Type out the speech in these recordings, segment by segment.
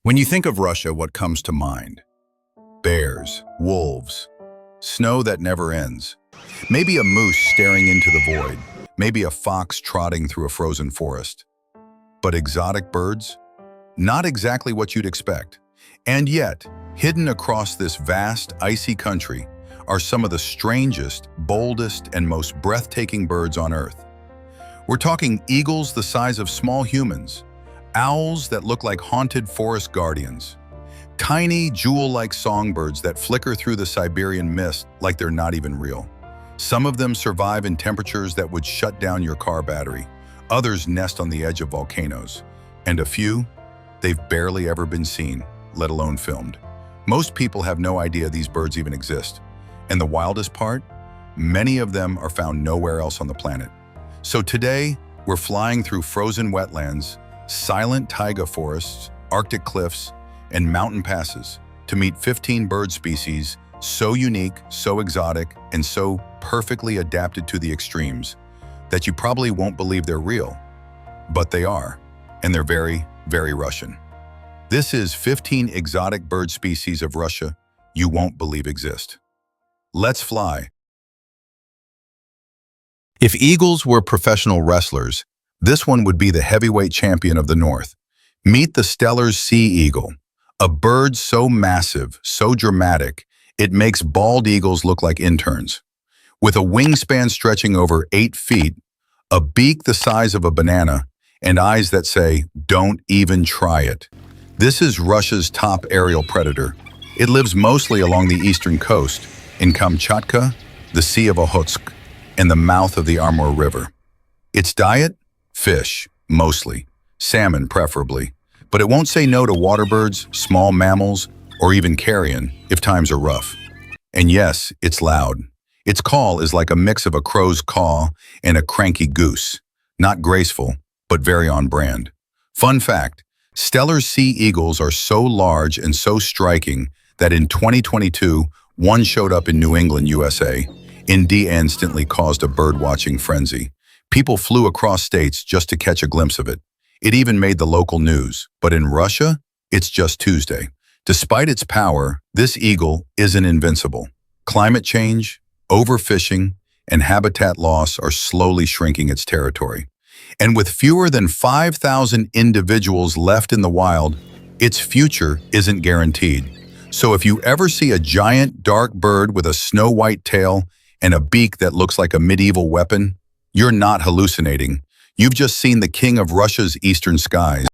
When you think of Russia, what comes to mind? Bears, wolves, snow that never ends. Maybe a moose staring into the void. Maybe a fox trotting through a frozen forest. But exotic birds? Not exactly what you'd expect. And yet, hidden across this vast, icy country are some of the strangest, boldest, and most breathtaking birds on Earth. We're talking eagles the size of small humans, owls that look like haunted forest guardians, tiny, jewel-like songbirds that flicker through the Siberian mist like they're not even real. Some of them survive in temperatures that would shut down your car battery. Others nest on the edge of volcanoes. And a few, they've barely ever been seen, let alone filmed. Most people have no idea these birds even exist. And the wildest part? Many of them are found nowhere else on the planet. So today, we're flying through frozen wetlands, silent taiga forests, Arctic cliffs, and mountain passes to meet 15 bird species so unique, so exotic, and so perfectly adapted to the extremes that you probably won't believe they're real. But they are, and they're very, very Russian. This is 15 exotic bird species of Russia you won't believe exist. Let's fly. If eagles were professional wrestlers, this one would be the heavyweight champion of the North. Meet the Steller's sea eagle, a bird so massive, so dramatic, it makes bald eagles look like interns. With a wingspan stretching over 8 feet, a beak the size of a banana, and eyes that say, "Don't even try it." This is Russia's top aerial predator. It lives mostly along the eastern coast, in Kamchatka, the Sea of Okhotsk, and the mouth of the Amur River. Its diet? Fish, mostly. Salmon, preferably. But it won't say no to waterbirds, small mammals, or even carrion if times are rough. And yes, it's loud. Its call is like a mix of a crow's caw and a cranky goose. Not graceful, but very on brand. Fun fact, Steller's sea eagles are so large and so striking that in 2022, one showed up in New England, USA. India instantly caused a bird-watching frenzy. People flew across states just to catch a glimpse of it. It even made the local news. But in Russia, it's just Tuesday. Despite its power, this eagle isn't invincible. Climate change, overfishing, and habitat loss are slowly shrinking its territory. And with fewer than 5,000 individuals left in the wild, its future isn't guaranteed. So if you ever see a giant dark bird with a snow-white tail and a beak that looks like a medieval weapon, you're not hallucinating. You've just seen the king of Russia's eastern skies.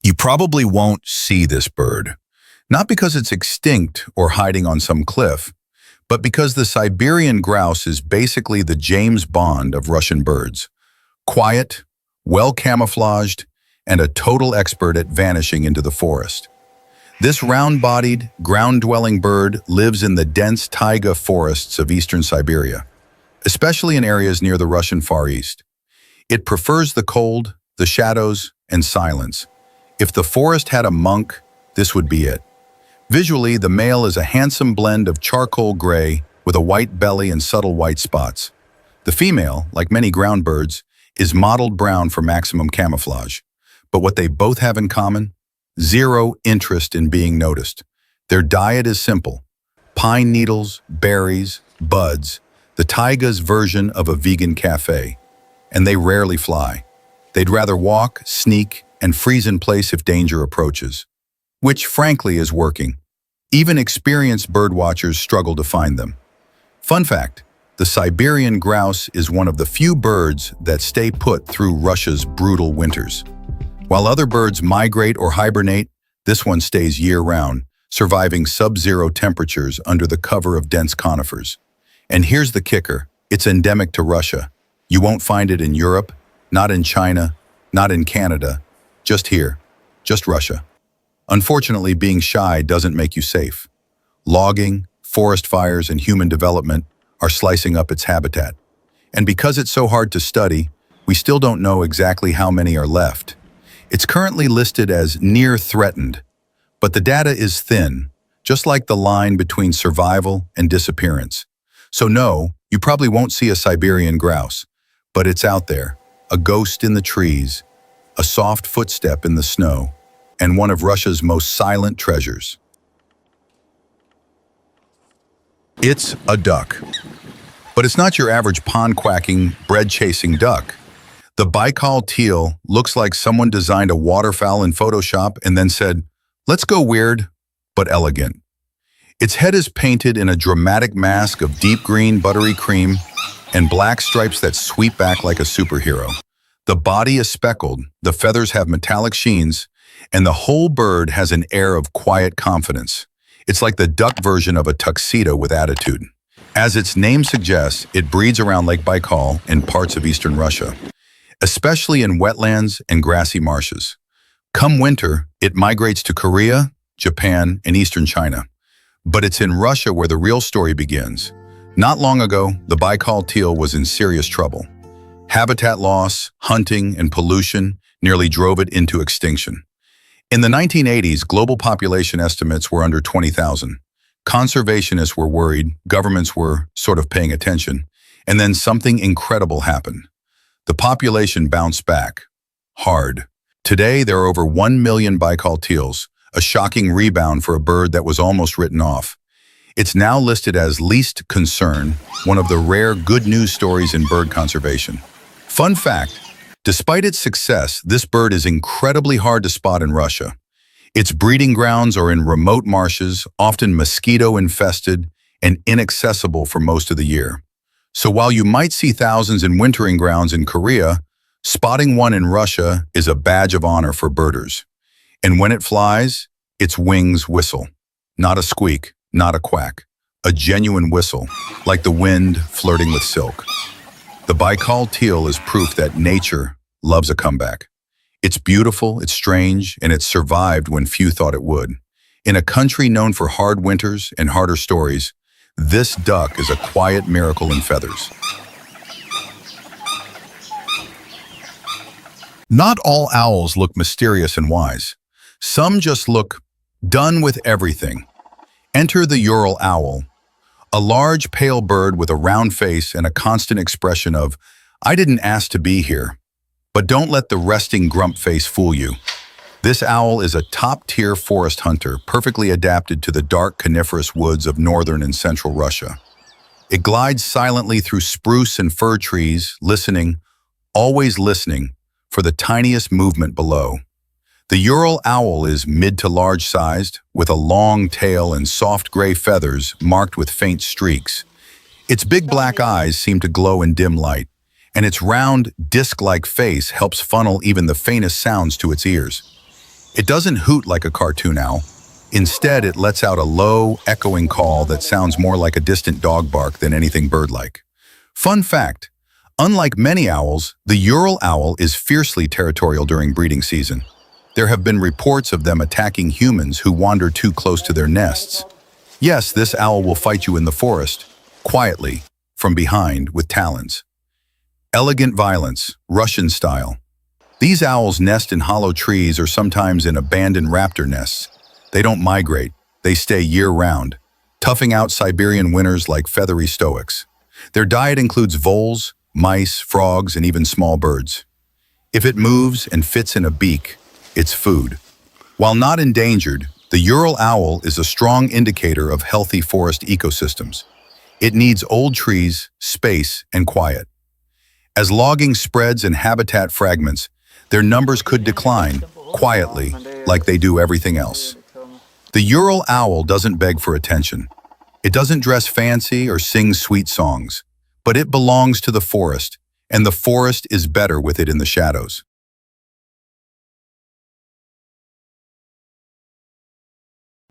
You probably won't see this bird, not because it's extinct or hiding on some cliff, but because the Siberian grouse is basically the James Bond of Russian birds. Quiet, well camouflaged, and a total expert at vanishing into the forest. This round-bodied, ground-dwelling bird lives in the dense taiga forests of eastern Siberia, especially in areas near the Russian Far East. It prefers the cold, the shadows, and silence. If the forest had a monk, this would be it. Visually, the male is a handsome blend of charcoal gray with a white belly and subtle white spots. The female, like many ground birds, is mottled brown for maximum camouflage. But what they both have in common? Zero interest in being noticed. Their diet is simple: pine needles, berries, buds, the taiga's version of a vegan cafe. And they rarely fly. They'd rather walk, sneak, and freeze in place if danger approaches. Which, frankly, is working. Even experienced birdwatchers struggle to find them. Fun fact, the Siberian grouse is one of the few birds that stay put through Russia's brutal winters. While other birds migrate or hibernate, this one stays year-round, surviving sub-zero temperatures under the cover of dense conifers. And here's the kicker, it's endemic to Russia. You won't find it in Europe, not in China, not in Canada, just here, just Russia. Unfortunately, being shy doesn't make you safe. Logging, forest fires, and human development are slicing up its habitat. And because it's so hard to study, we still don't know exactly how many are left. It's currently listed as near threatened, but the data is thin, just like the line between survival and disappearance. So no, you probably won't see a Siberian grouse, but it's out there, a ghost in the trees, a soft footstep in the snow, and one of Russia's most silent treasures. It's a duck. But it's not your average pond-quacking, bread-chasing duck. The Baikal teal looks like someone designed a waterfowl in Photoshop and then said, "Let's go weird, but elegant." Its head is painted in a dramatic mask of deep green buttery cream and black stripes that sweep back like a superhero. The body is speckled, the feathers have metallic sheens, and the whole bird has an air of quiet confidence. It's like the duck version of a tuxedo with attitude. As its name suggests, it breeds around Lake Baikal and parts of eastern Russia, especially in wetlands and grassy marshes. Come winter, it migrates to Korea, Japan, and eastern China. But it's in Russia where the real story begins. Not long ago, the Baikal teal was in serious trouble. Habitat loss, hunting, and pollution nearly drove it into extinction. In the 1980s, global population estimates were under 20,000. Conservationists were worried, governments were sort of paying attention, and then something incredible happened. The population bounced back. Hard. Today, there are over 1 million Baikal teals, a shocking rebound for a bird that was almost written off. It's now listed as least concern, one of the rare good news stories in bird conservation. Fun fact, despite its success, this bird is incredibly hard to spot in Russia. Its breeding grounds are in remote marshes, often mosquito-infested and inaccessible for most of the year. So while you might see thousands in wintering grounds in Korea, spotting one in Russia is a badge of honor for birders. And when it flies, its wings whistle. Not a squeak, not a quack. A genuine whistle, like the wind flirting with silk. The Baikal teal is proof that nature loves a comeback. It's beautiful, it's strange, and it's survived when few thought it would. In a country known for hard winters and harder stories, this duck is a quiet miracle in feathers. Not all owls look mysterious and wise. Some just look done with everything. Enter the Ural owl, a large pale bird with a round face and a constant expression of, "I didn't ask to be here." But don't let the resting grump face fool you. This owl is a top-tier forest hunter, perfectly adapted to the dark coniferous woods of northern and central Russia. It glides silently through spruce and fir trees, listening, always listening, for the tiniest movement below. The Ural owl is mid to large-sized, with a long tail and soft gray feathers marked with faint streaks. Its big black eyes seem to glow in dim light, and its round, disc-like face helps funnel even the faintest sounds to its ears. It doesn't hoot like a cartoon owl. Instead, it lets out a low, echoing call that sounds more like a distant dog bark than anything bird-like. Fun fact, unlike many owls, the Ural owl is fiercely territorial during breeding season. There have been reports of them attacking humans who wander too close to their nests. Yes, this owl will fight you in the forest, quietly, from behind, with talons. Elegant violence, Russian style. These owls nest in hollow trees or sometimes in abandoned raptor nests. They don't migrate, they stay year-round, toughing out Siberian winters like feathery stoics. Their diet includes voles, mice, frogs, and even small birds. If it moves and fits in a beak, it's food. While not endangered, the Ural owl is a strong indicator of healthy forest ecosystems. It needs old trees, space, and quiet. As logging spreads and habitat fragments, their numbers could decline, quietly, like they do everything else. The Ural owl doesn't beg for attention. It doesn't dress fancy or sing sweet songs, but it belongs to the forest, and the forest is better with it in the shadows.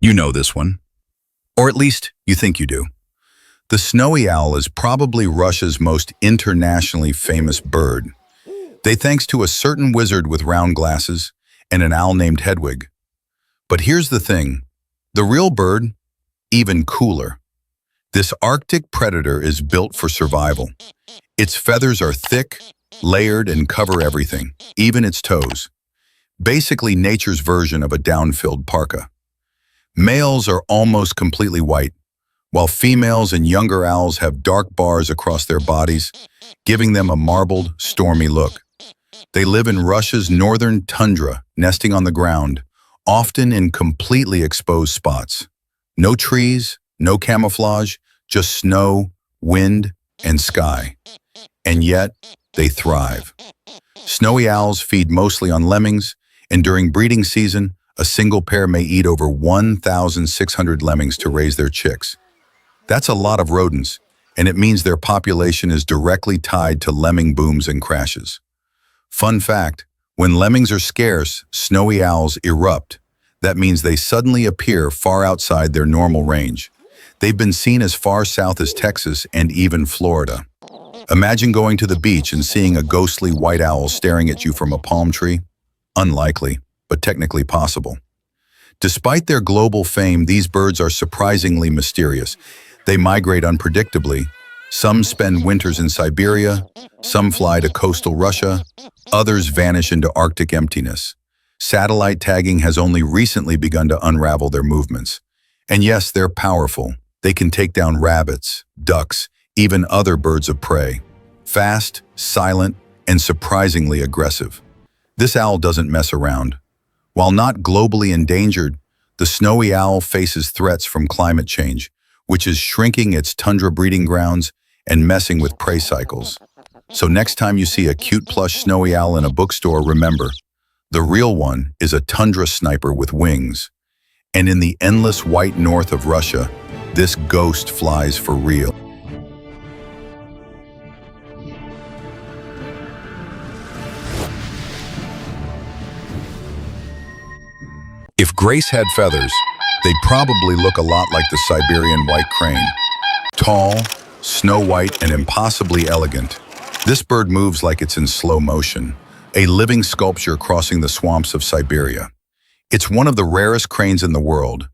You know this one. Or at least, you think you do. The snowy owl is probably Russia's most internationally famous bird. They thanks to a certain wizard with round glasses and an owl named Hedwig. But here's the thing. The real bird, even cooler. This Arctic predator is built for survival. Its feathers are thick, layered, and cover everything, even its toes. Basically nature's version of a down-filled parka. Males are almost completely white, while females and younger owls have dark bars across their bodies, giving them a marbled, stormy look. They live in Russia's northern tundra, nesting on the ground, often in completely exposed spots. No trees, no camouflage, just snow, wind, and sky. And yet, they thrive. Snowy owls feed mostly on lemmings, and during breeding season, a single pair may eat over 1,600 lemmings to raise their chicks. That's a lot of rodents, and it means their population is directly tied to lemming booms and crashes. Fun fact, when lemmings are scarce, snowy owls erupt. That means they suddenly appear far outside their normal range. They've been seen as far south as Texas and even Florida. Imagine going to the beach and seeing a ghostly white owl staring at you from a palm tree. Unlikely, but technically possible. Despite their global fame, these birds are surprisingly mysterious. They migrate unpredictably. Some spend winters in Siberia, some fly to coastal Russia, others vanish into Arctic emptiness. Satellite tagging has only recently begun to unravel their movements. And yes, they're powerful. They can take down rabbits, ducks, even other birds of prey. Fast, silent, and surprisingly aggressive. This owl doesn't mess around. While not globally endangered, the snowy owl faces threats from climate change, which is shrinking its tundra breeding grounds and messing with prey cycles. So next time you see a cute plush snowy owl in a bookstore, remember, the real one is a tundra sniper with wings. And in the endless white north of Russia, this ghost flies for real. If Grace had feathers, they'd probably look a lot like the Siberian white crane. Tall, snow-white, and impossibly elegant, this bird moves like it's in slow motion, a living sculpture crossing the swamps of Siberia. It's one of the rarest cranes in the world,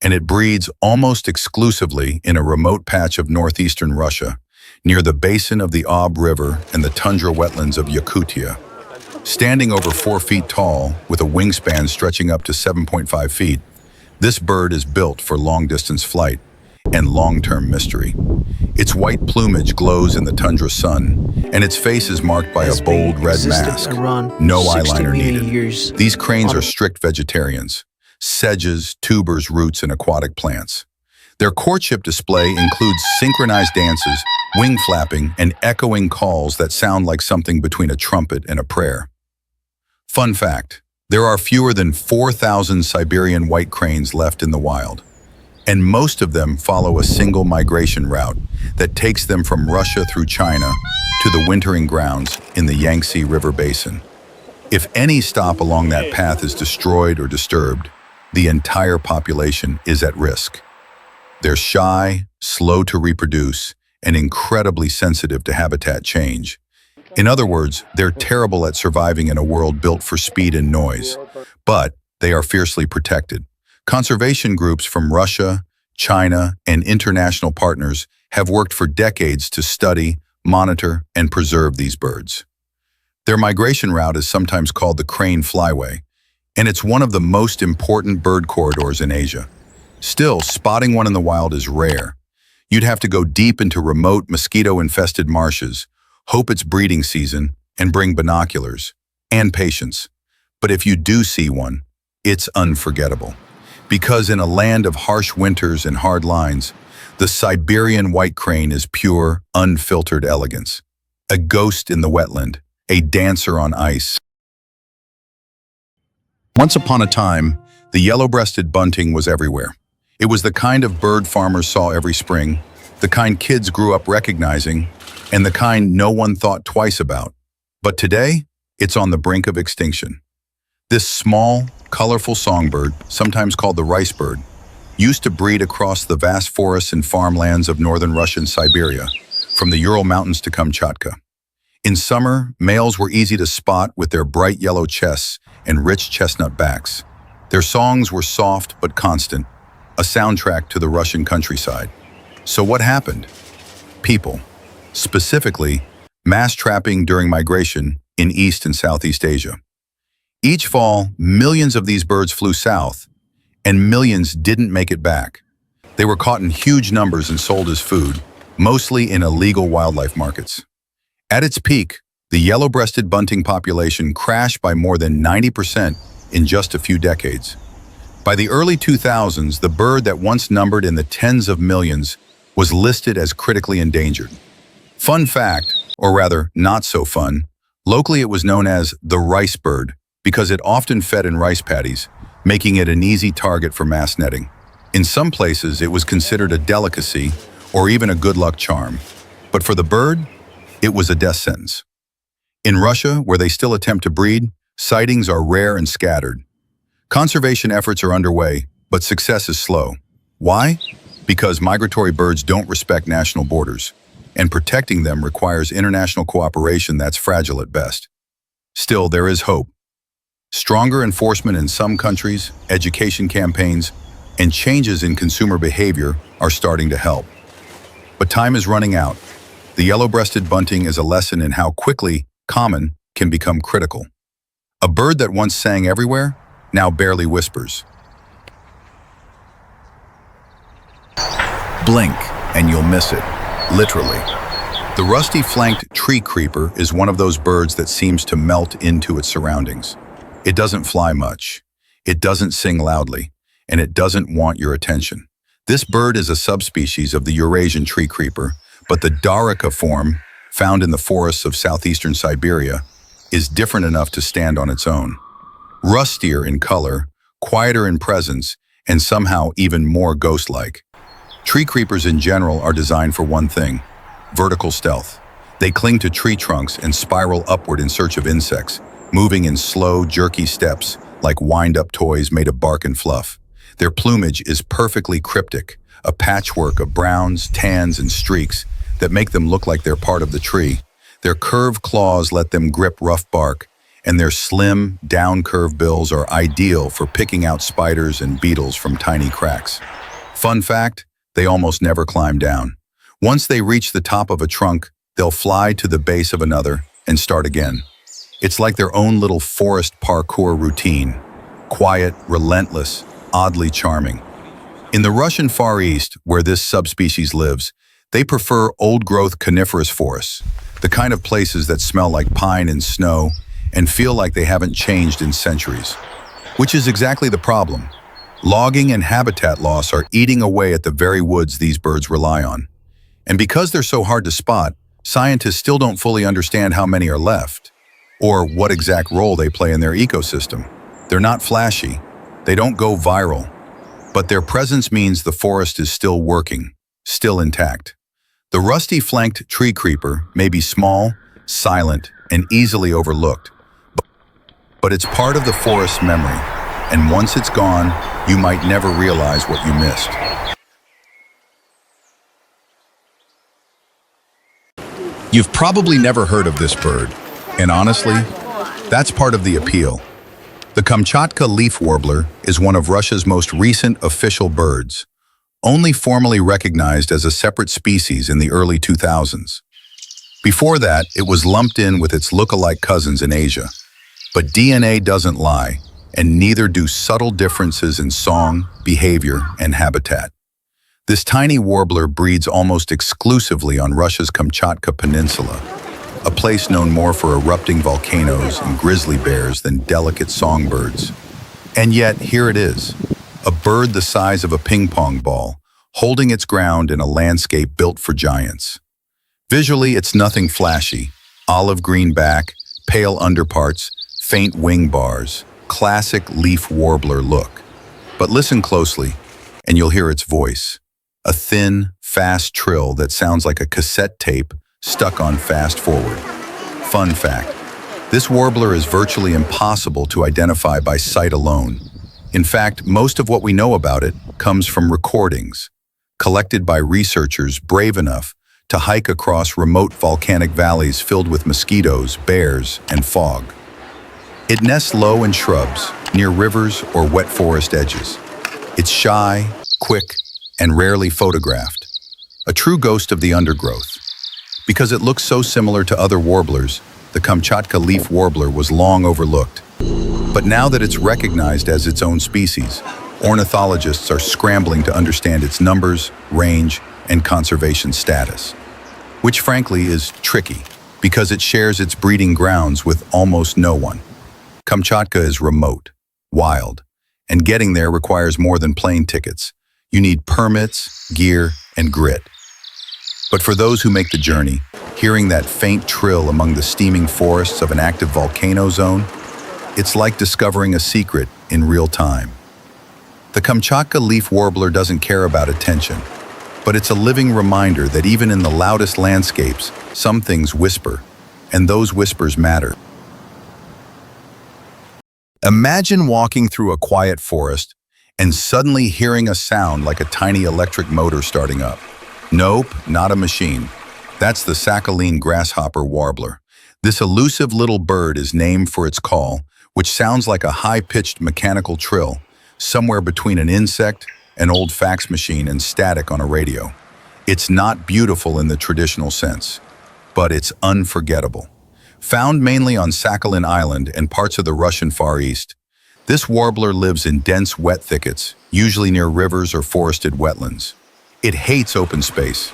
and it breeds almost exclusively in a remote patch of northeastern Russia, near the basin of the Ob River and the tundra wetlands of Yakutia. Standing over 4 feet tall, with a wingspan stretching up to 7.5 feet, this bird is built for long-distance flight and long-term mystery. Its white plumage glows in the tundra sun, and its face is marked by a bold red mask. No eyeliner needed. These cranes are strict vegetarians. Sedges, tubers, roots, and aquatic plants. Their courtship display includes synchronized dances, wing flapping, and echoing calls that sound like something between a trumpet and a prayer. Fun fact, there are fewer than 4,000 Siberian white cranes left in the wild, and most of them follow a single migration route that takes them from Russia through China to the wintering grounds in the Yangtze River Basin. If any stop along that path is destroyed or disturbed, the entire population is at risk. They're shy, slow to reproduce, and incredibly sensitive to habitat change. In other words, they're terrible at surviving in a world built for speed and noise, but they are fiercely protected. Conservation groups from Russia, China, and international partners have worked for decades to study, monitor, and preserve these birds. Their migration route is sometimes called the crane flyway, and it's one of the most important bird corridors in Asia. Still, spotting one in the wild is rare. You'd have to go deep into remote, mosquito-infested marshes, hope it's breeding season, and bring binoculars and patience. But if you do see one, it's unforgettable. Because in a land of harsh winters and hard lines, the Siberian white crane is pure, unfiltered elegance. A ghost in the wetland, a dancer on ice. Once upon a time, the yellow-breasted bunting was everywhere. It was the kind of bird farmers saw every spring, the kind kids grew up recognizing, and the kind no one thought twice about. But today, it's on the brink of extinction. This small, colorful songbird, sometimes called the rice bird, used to breed across the vast forests and farmlands of northern Russian Siberia, from the Ural Mountains to Kamchatka. In summer, males were easy to spot with their bright yellow chests and rich chestnut backs. Their songs were soft but constant, a soundtrack to the Russian countryside. So what happened? People, specifically mass trapping during migration in East and Southeast Asia. Each fall, millions of these birds flew south, and millions didn't make it back. They were caught in huge numbers and sold as food, mostly in illegal wildlife markets. At its peak, The yellow-breasted bunting population crashed by more than 90% in just a few decades. By the early 2000s, the bird that once numbered in the tens of millions was listed as critically endangered. Fun fact, or rather not so fun, locally it was known as the rice bird because it often fed in rice paddies, making it an easy target for mass netting. In some places, it was considered a delicacy or even a good luck charm. But for the bird, it was a death sentence. In Russia, where they still attempt to breed, sightings are rare and scattered. Conservation efforts are underway, but success is slow. Why? Because migratory birds don't respect national borders, and protecting them requires international cooperation that's fragile at best. Still, there is hope. Stronger enforcement in some countries, education campaigns, and changes in consumer behavior are starting to help. But time is running out. The yellow-breasted bunting is a lesson in how quickly common can become critical. A bird that once sang everywhere now barely whispers. Blink and you'll miss it, literally. The rusty-flanked tree creeper is one of those birds that seems to melt into its surroundings. It doesn't fly much, it doesn't sing loudly, and it doesn't want your attention. This bird is a subspecies of the Eurasian tree creeper, but the Darika form, found in the forests of southeastern Siberia, is different enough to stand on its own. Rustier in color, quieter in presence, and somehow even more ghost-like. Tree creepers in general are designed for one thing: vertical stealth. They cling to tree trunks and spiral upward in search of insects, moving in slow, jerky steps like wind-up toys made of bark and fluff. Their plumage is perfectly cryptic, a patchwork of browns, tans, and streaks that make them look like they're part of the tree. Their curved claws let them grip rough bark, and their slim, down-curved bills are ideal for picking out spiders and beetles from tiny cracks. Fun fact, they almost never climb down. Once they reach the top of a trunk, they'll fly to the base of another and start again. It's like their own little forest parkour routine. Quiet, relentless, oddly charming. In the Russian Far East, where this subspecies lives, they prefer old-growth coniferous forests, the kind of places that smell like pine and snow and feel like they haven't changed in centuries. Which is exactly the problem. Logging and habitat loss are eating away at the very woods these birds rely on. And because they're so hard to spot, scientists still don't fully understand how many are left, or what exact role they play in their ecosystem. They're not flashy, they don't go viral, but their presence means the forest is still working, still intact. The rusty-flanked tree creeper may be small, silent, and easily overlooked, but it's part of the forest's memory, and once it's gone, you might never realize what you missed. You've probably never heard of this bird, and honestly, that's part of the appeal. The Kamchatka leaf warbler is one of Russia's most recent official birds, only formally recognized as a separate species in the early 2000s. Before that, it was lumped in with its look-alike cousins in Asia. But DNA doesn't lie, and neither do subtle differences in song, behavior, and habitat. This tiny warbler breeds almost exclusively on Russia's Kamchatka Peninsula, a place known more for erupting volcanoes and grizzly bears than delicate songbirds. And yet, here it is, a bird the size of a ping-pong ball, holding its ground in a landscape built for giants. Visually, it's nothing flashy: olive green back, pale underparts, faint wing bars, classic leaf warbler look. But listen closely, and you'll hear its voice. A thin, fast trill that sounds like a cassette tape stuck on fast forward. Fun fact, this warbler is virtually impossible to identify by sight alone. In fact, most of what we know about it comes from recordings, collected by researchers brave enough to hike across remote volcanic valleys filled with mosquitoes, bears, and fog. It nests low in shrubs, near rivers or wet forest edges. It's shy, quick, and rarely photographed. A true ghost of the undergrowth. Because it looks so similar to other warblers, the Kamchatka leaf warbler was long overlooked. But now that it's recognized as its own species, ornithologists are scrambling to understand its numbers, range, and conservation status. Which frankly is tricky, because it shares its breeding grounds with almost no one. Kamchatka is remote, wild, and getting there requires more than plane tickets. You need permits, gear, and grit. But for those who make the journey, hearing that faint trill among the steaming forests of an active volcano zone, it's like discovering a secret in real time. The Kamchatka leaf warbler doesn't care about attention, but it's a living reminder that even in the loudest landscapes, some things whisper, and those whispers matter. Imagine walking through a quiet forest and suddenly hearing a sound like a tiny electric motor starting up. Nope, not a machine. That's the Sakhalin grasshopper warbler. This elusive little bird is named for its call, which sounds like a high-pitched mechanical trill, somewhere between an insect, an old fax machine, and static on a radio. It's not beautiful in the traditional sense, but it's unforgettable. Found mainly on Sakhalin Island and parts of the Russian Far East, this warbler lives in dense wet thickets, usually near rivers or forested wetlands. It hates open space.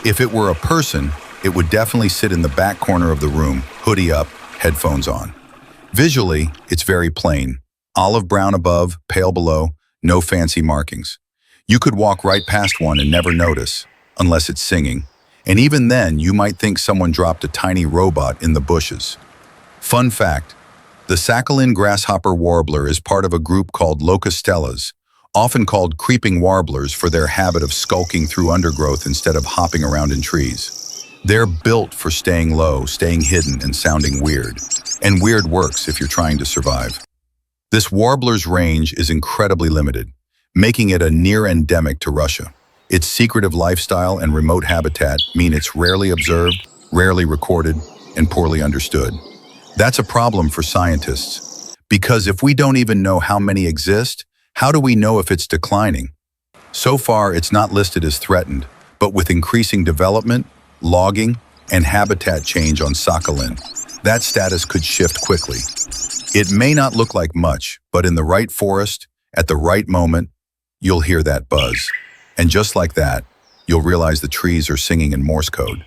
If it were a person, it would definitely sit in the back corner of the room, hoodie up, headphones on. Visually, it's very plain. Olive brown above, pale below, no fancy markings. You could walk right past one and never notice, unless it's singing. And even then, you might think someone dropped a tiny robot in the bushes. Fun fact, the Sakhalin grasshopper warbler is part of a group called Steller, often called creeping warblers for their habit of skulking through undergrowth instead of hopping around in trees. They're built for staying low, staying hidden, and sounding weird. And weird works if you're trying to survive. This warbler's range is incredibly limited, making it a near endemic to Russia. Its secretive lifestyle and remote habitat mean it's rarely observed, rarely recorded, and poorly understood. That's a problem for scientists, because if we don't even know how many exist, how do we know if it's declining? So far, it's not listed as threatened, but with increasing development, logging, and habitat change on Sakhalin, that status could shift quickly. It may not look like much, but in the right forest, at the right moment, you'll hear that buzz. And just like that, you'll realize the trees are singing in Morse code.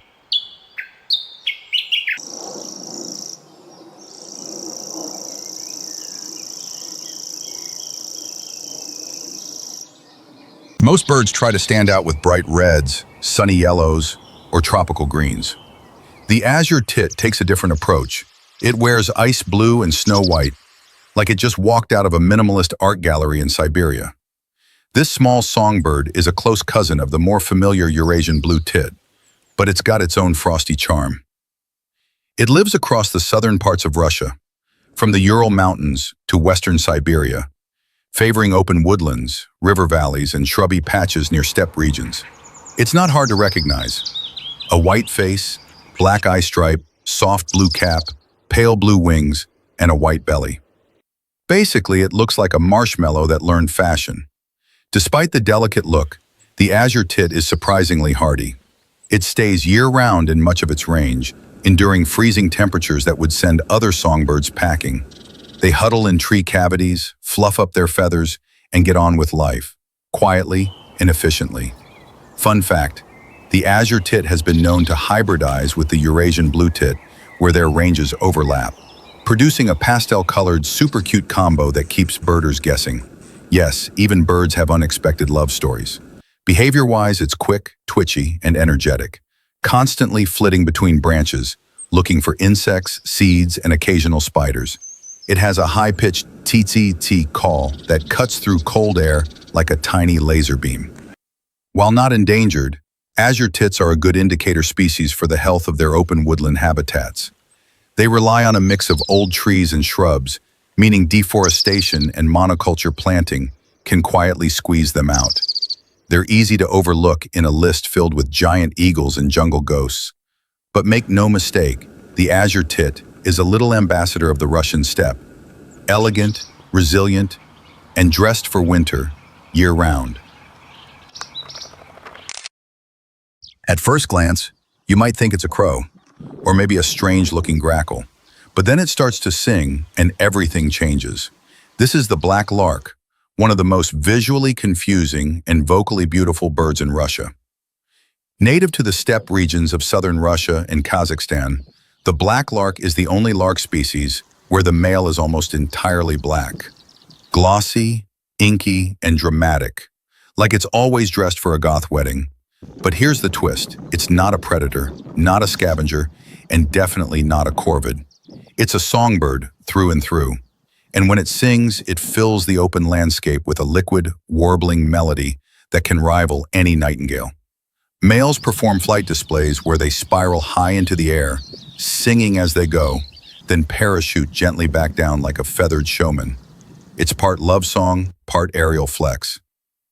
Most birds try to stand out with bright reds, sunny yellows, or tropical greens. The Azure tit takes a different approach. It wears ice blue and snow white, like it just walked out of a minimalist art gallery in Siberia. This small songbird is a close cousin of the more familiar Eurasian blue tit, but it's got its own frosty charm. It lives across the southern parts of Russia, from the Ural Mountains to western Siberia, favoring open woodlands, river valleys, and shrubby patches near steppe regions. It's not hard to recognize. A white face, black eye stripe, soft blue cap, pale blue wings, and a white belly. Basically, it looks like a marshmallow that learned fashion. Despite the delicate look, the Azure tit is surprisingly hardy. It stays year-round in much of its range, enduring freezing temperatures that would send other songbirds packing. They huddle in tree cavities, fluff up their feathers, and get on with life, quietly and efficiently. Fun fact, the Azure tit has been known to hybridize with the Eurasian blue tit, where their ranges overlap, producing a pastel-colored, super cute combo that keeps birders guessing. Yes, even birds have unexpected love stories. Behavior-wise, it's quick, twitchy, and energetic, constantly flitting between branches, looking for insects, seeds, and occasional spiders. It has a high-pitched tee-tee-tee call that cuts through cold air like a tiny laser beam. While not endangered, Azure tits are a good indicator species for the health of their open woodland habitats. They rely on a mix of old trees and shrubs, meaning deforestation and monoculture planting can quietly squeeze them out. They're easy to overlook in a list filled with giant eagles and jungle ghosts. But make no mistake, the Azure tit is a little ambassador of the Russian steppe, elegant, resilient, and dressed for winter, year-round. At first glance, you might think it's a crow, or maybe a strange-looking grackle. But then it starts to sing, and everything changes. This is the black lark, one of the most visually confusing and vocally beautiful birds in Russia. Native to the steppe regions of southern Russia and Kazakhstan, The black lark is the only lark species where the male is almost entirely black. Glossy, inky, and dramatic, like it's always dressed for a goth wedding. But here's the twist. It's not a predator, not a scavenger, and definitely not a corvid. It's a songbird through and through. And when it sings, it fills the open landscape with a liquid, warbling melody that can rival any nightingale. Males perform flight displays where they spiral high into the air, singing as they go, then parachute gently back down like a feathered showman. It's part love song, part aerial flex.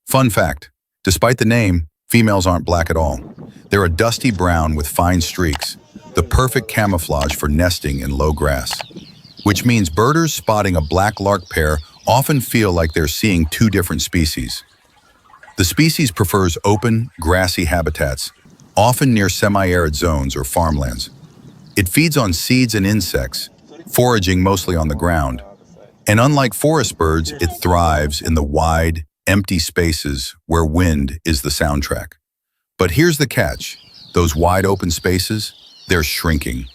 Fun fact, despite the name, females aren't black at all. They're a dusty brown with fine streaks, the perfect camouflage for nesting in low grass. Which means birders spotting a black lark pair often feel like they're seeing two different species. The species prefers open, grassy habitats, often near semi-arid zones or farmlands. It feeds on seeds and insects, foraging mostly on the ground. And unlike forest birds, it thrives in the wide, empty spaces where wind is the soundtrack. But here's the catch. Those wide open spaces, they're shrinking.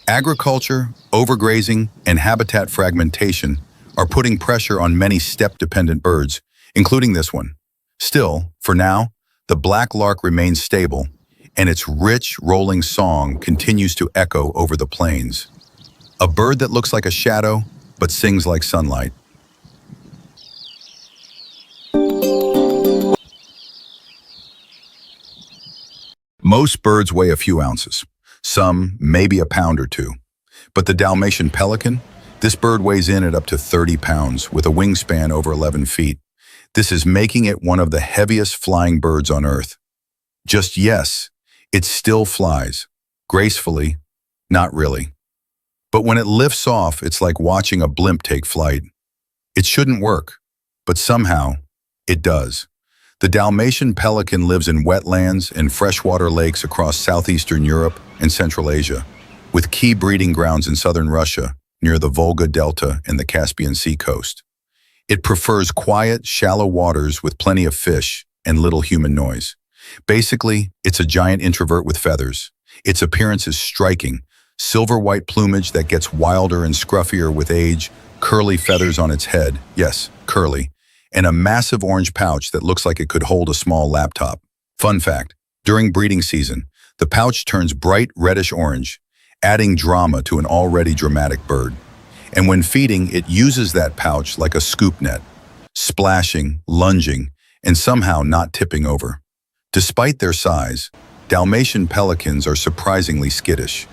Agriculture, overgrazing, and habitat fragmentation are putting pressure on many steppe-dependent birds, including this one. Still, for now, the black lark remains stable, and its rich, rolling song continues to echo over the plains. A bird that looks like a shadow, but sings like sunlight. Most birds weigh a few ounces, some maybe a pound or two. But the Dalmatian pelican, this bird weighs in at up to 30 pounds with a wingspan over 11 feet. This is making it one of the heaviest flying birds on Earth. Just yes, it still flies, gracefully, not really. But when it lifts off, it's like watching a blimp take flight. It shouldn't work, but somehow it does. The Dalmatian pelican lives in wetlands and freshwater lakes across southeastern Europe and Central Asia, with key breeding grounds in southern Russia, near the Volga Delta and the Caspian Sea coast. It prefers quiet, shallow waters with plenty of fish and little human noise. Basically, it's a giant introvert with feathers. Its appearance is striking. Silver-white plumage that gets wilder and scruffier with age, curly feathers on its head, yes, curly, and a massive orange pouch that looks like it could hold a small laptop. Fun fact, during breeding season, the pouch turns bright reddish orange, adding drama to an already dramatic bird. And when feeding, it uses that pouch like a scoop net, splashing, lunging, and somehow not tipping over. Despite their size, Dalmatian pelicans are surprisingly skittish.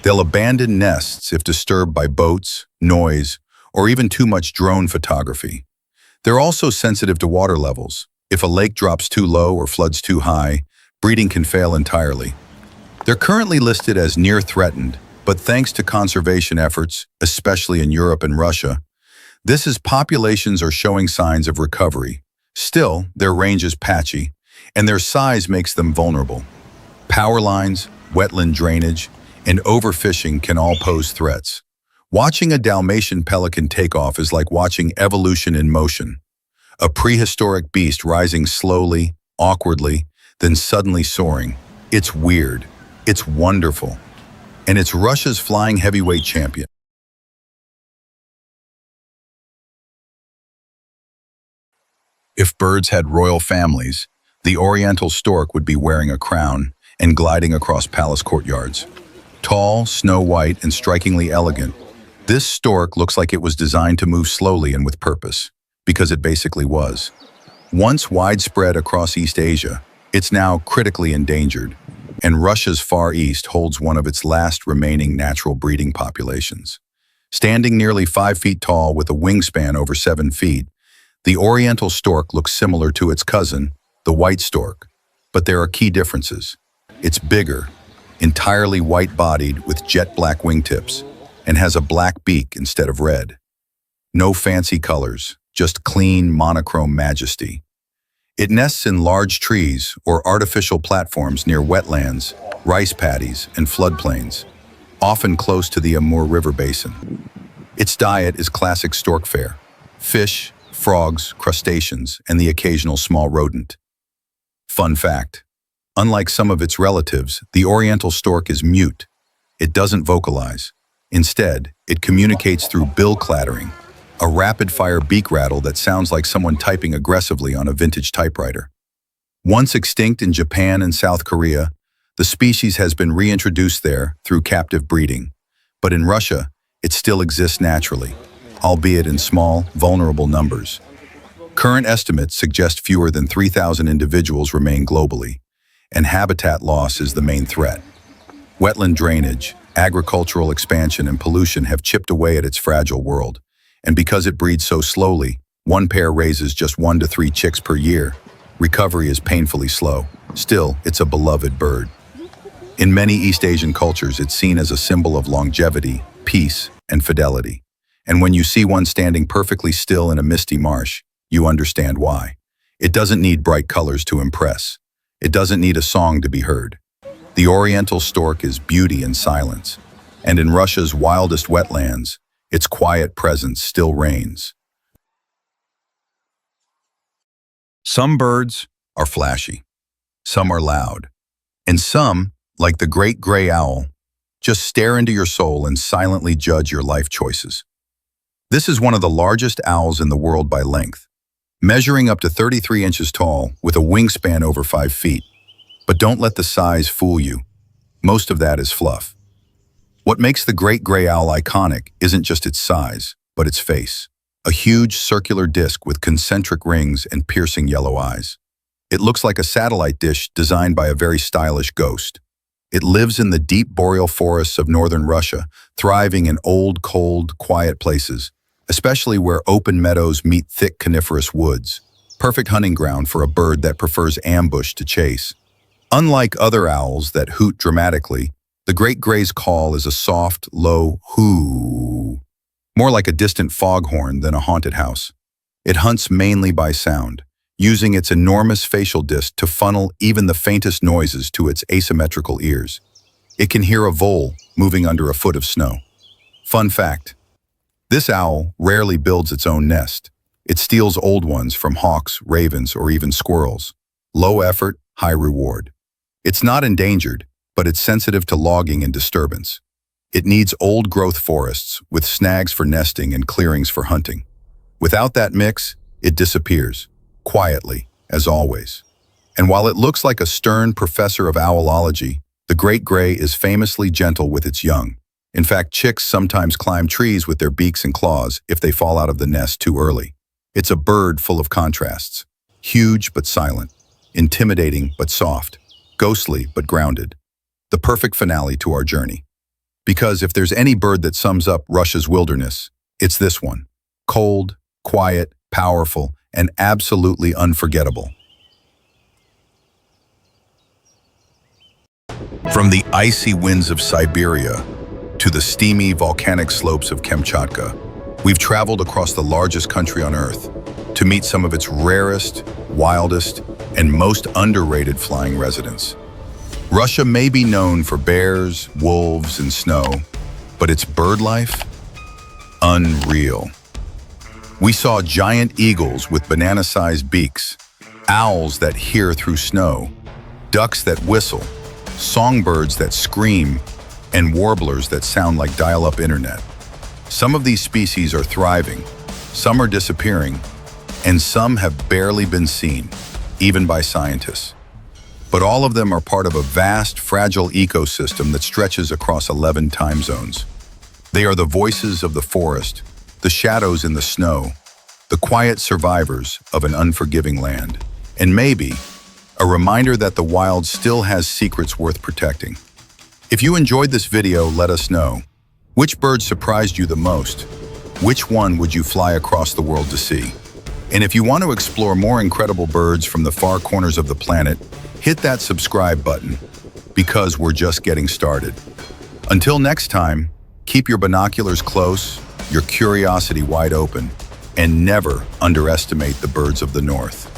They'll abandon nests if disturbed by boats, noise, or even too much drone photography. They're also sensitive to water levels. If a lake drops too low or floods too high, breeding can fail entirely. They're currently listed as near threatened, but thanks to conservation efforts, especially in Europe and Russia, populations are showing signs of recovery. Still, their range is patchy, and their size makes them vulnerable. Power lines, wetland drainage, and overfishing can all pose threats. Watching a Dalmatian pelican take off is like watching evolution in motion. A prehistoric beast rising slowly, awkwardly, then suddenly soaring. It's weird. It's wonderful. And it's Russia's flying heavyweight champion. If birds had royal families, the Oriental stork would be wearing a crown and gliding across palace courtyards. Tall, snow-white, and strikingly elegant, this stork looks like it was designed to move slowly and with purpose, because it basically was. Once widespread across East Asia, it's now critically endangered, and Russia's Far East holds one of its last remaining natural breeding populations. Standing nearly 5 feet tall with a wingspan over 7 feet, the Oriental stork looks similar to its cousin, the white stork, but there are key differences. It's bigger, entirely white-bodied with jet black wingtips, and has a black beak instead of red. No fancy colors, just clean, monochrome majesty. It nests in large trees or artificial platforms near wetlands, rice paddies, and floodplains, often close to the Amur River basin. Its diet is classic stork fare: fish, frogs, crustaceans, and the occasional small rodent. Fun fact, unlike some of its relatives, the Oriental stork is mute. It doesn't vocalize. Instead, it communicates through bill clattering, a rapid-fire beak rattle that sounds like someone typing aggressively on a vintage typewriter. Once extinct in Japan and South Korea, the species has been reintroduced there through captive breeding. But in Russia, it still exists naturally, albeit in small, vulnerable numbers. Current estimates suggest fewer than 3,000 individuals remain globally, and habitat loss is the main threat. Wetland drainage, agricultural expansion, and pollution have chipped away at its fragile world. And because it breeds so slowly, one pair raises just 1 to 3 chicks per year. Recovery is painfully slow. Still, it's a beloved bird. In many East Asian cultures, it's seen as a symbol of longevity, peace, and fidelity. And when you see one standing perfectly still in a misty marsh, you understand why. It doesn't need bright colors to impress. It doesn't need a song to be heard. The Oriental stork is beauty and silence. And in Russia's wildest wetlands, its quiet presence still reigns. Some birds are flashy. Some are loud. And some, like the great gray owl, just stare into your soul and silently judge your life choices. This is one of the largest owls in the world by length, measuring up to 33 inches tall with a wingspan over 5 feet. But don't let the size fool you. Most of that is fluff. What makes the great gray owl iconic isn't just its size, but its face. A huge circular disc with concentric rings and piercing yellow eyes. It looks like a satellite dish designed by a very stylish ghost. It lives in the deep boreal forests of northern Russia, thriving in old, cold, quiet places, especially where open meadows meet thick coniferous woods. Perfect hunting ground for a bird that prefers ambush to chase. Unlike other owls that hoot dramatically, the great gray's call is a soft, low hoo, more like a distant foghorn than a haunted house. It hunts mainly by sound, using its enormous facial disc to funnel even the faintest noises to its asymmetrical ears. It can hear a vole moving under a foot of snow. Fun fact, this owl rarely builds its own nest. It steals old ones from hawks, ravens, or even squirrels. Low effort, high reward. It's not endangered, but it's sensitive to logging and disturbance. It needs old-growth forests with snags for nesting and clearings for hunting. Without that mix, it disappears, quietly, as always. And while it looks like a stern professor of owlology, the great gray is famously gentle with its young. In fact, chicks sometimes climb trees with their beaks and claws if they fall out of the nest too early. It's a bird full of contrasts. Huge but silent, intimidating but soft, ghostly but grounded. The perfect finale to our journey. Because if there's any bird that sums up Russia's wilderness, it's this one. Cold, quiet, powerful, and absolutely unforgettable. From the icy winds of Siberia to the steamy volcanic slopes of Kamchatka, we've traveled across the largest country on Earth to meet some of its rarest, wildest, and most underrated flying residents. Russia may be known for bears, wolves, and snow, but its bird life? Unreal. We saw giant eagles with banana-sized beaks, owls that hear through snow, ducks that whistle, songbirds that scream, and warblers that sound like dial-up internet. Some of these species are thriving, some are disappearing, and some have barely been seen, even by scientists. But all of them are part of a vast, fragile ecosystem that stretches across 11 time zones. They are the voices of the forest, the shadows in the snow, the quiet survivors of an unforgiving land, and maybe a reminder that the wild still has secrets worth protecting. If you enjoyed this video, let us know. Which bird surprised you the most? Which one would you fly across the world to see? And if you want to explore more incredible birds from the far corners of the planet, hit that subscribe button, because we're just getting started. Until next time, keep your binoculars close, your curiosity wide open, and never underestimate the birds of the North.